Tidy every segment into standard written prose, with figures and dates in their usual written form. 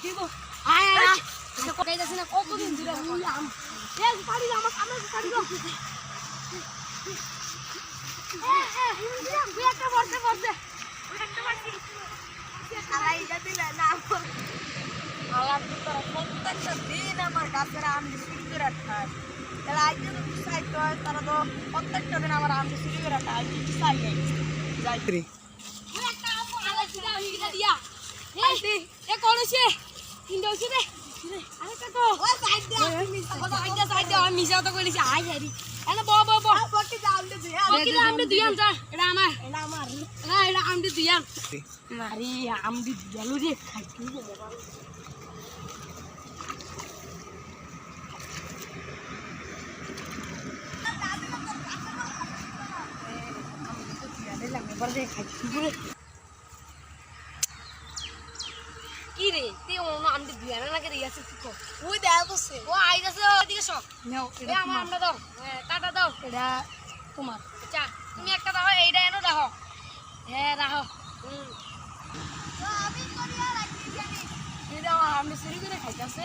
খাইছিস আয় আয় এটা কোথায় যাচ্ছে না কতদিন ধরে আম এই পাড়ি আমার সামনে পাড়ি দাও তুই একটা বর্ষে বর্ষে তুই একটা মারছি আলাই দিলে না আলাপ তোরা প্রত্যেকটা দিন আমার গাছের আম চুরি করে খায় তারা আইতে তো সাইড হয় তারা তো প্রত্যেকটা দিন আমার আম চুরি করে খায় কিছু চাই নাই যাই তুই একটা আম আলাই দিলে আমি কিনা দিয়া এই এ কোনছে কিনতে হইছে রে আরে কাকো ওই সাইড দে সাইড দে আমি মিশাও তো কইলিছি আই হারি এনে ব ব ব বকি দাম দে তুই বকি দাম দে তুই আম যা এটা আমার না এটা আম দে তুই আম মারি আম দি গেল রে খাইছি কি রে তুই আমদি দিয়ানা লাগে রে আছে কি ওই দেয়া বসে ও আইতাছে ওদিকে সব নাও এটা আমার আমরা দাও কাটা দাও এটা তোমার আচ্ছা তুমি একটা দাও এইটা এনো রাখো হ্যাঁ রাখো আমি করিয়া রাখি জানি এটা আমি চুরি করে খাইতাছে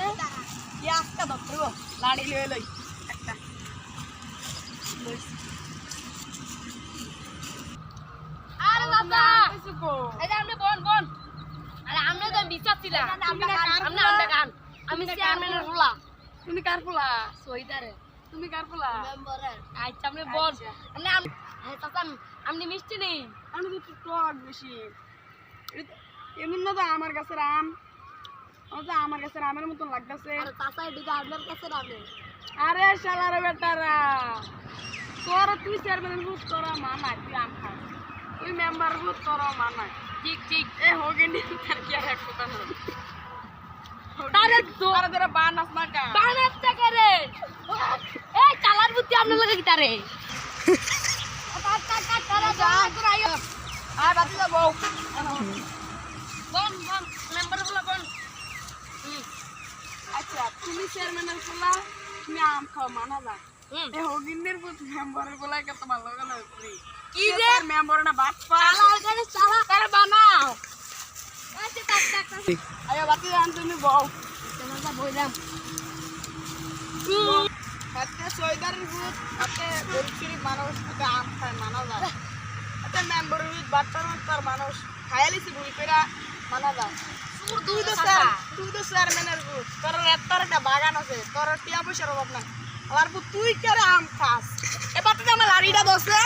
কি একটা দত্তর লাড়ি লই লই একটা আরে বাবা এটা আমরা বন বন আরে আমরা তো বিচারছিলাম আমরা গান আমি চেয়ারম্যানের ফুলা তুমি কার ফুলা সইদারে তুমি কার ফুলা মেম্বারের আচ্ছা আমরা বল আমরা হ্যাঁ চাচা আমনি মিষ্টি নেই আমি তো টক বেশি এমন না তো আমার কাছে আম আমার কাছে আমের মতন লাগতেছে আরে চাচা এদিকে আপনার কাছে আম আরে শালারে বেটারা তোরা তুই চেয়ারম্যানের বুথ তোরা মানা তুই আম খা তুই মেম্বার বুথ তোরা মানা ঠিক ঠিক এ হোগে নি তার কি আর কথা না তারে তোরা তোরা বানাস না কা বানাস টাকা রে এই চালার বুদ্ধি আপনার লাগে কি তারে তারা যা তোরা আইও আর বাতি যাব বন বন মেম্বার বলা বন আচ্ছা তুমি চেয়ারম্যানের বলা তুমি আম খাও মানা যা এ হোগিনের বুথ মেম্বারের বলা কত ভালো লাগলো কি রে মেম্বার না বাট পা চালা তারে বানাও আচ্ছা টাক টাক আয় বাতি আন তুমি বউ তোমার বইলাম আচ্ছা সয়দারের বুথ আপনি গরিব মানুষ তো আম খায় মানা যায় আচ্ছা মেম্বারের বুথ বাটপার তার মানুষ খায়ালিছি ভুল কইরা মানা যায় তুই তো চেয়ারম্যানের বুথ তোর একটা বাগান আছে তোর টিয়া পয়সার অভাব নাই আর বুথ তুই কেরে আম খাস এবার তো আমার লাড়িটা দছে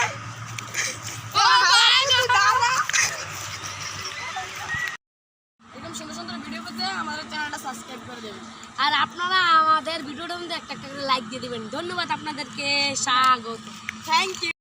এরকম সুন্দর সুন্দর ভিডিও পেতে আমাদের চ্যানেলটা সাবস্ক্রাইব করে দেবেন আর আপনারা আমাদের ভিডিওটার মধ্যে একটা করে লাইক দিয়ে দিবেন ধন্যবাদ আপনাদেরকে স্বাগত থ্যাংক ইউ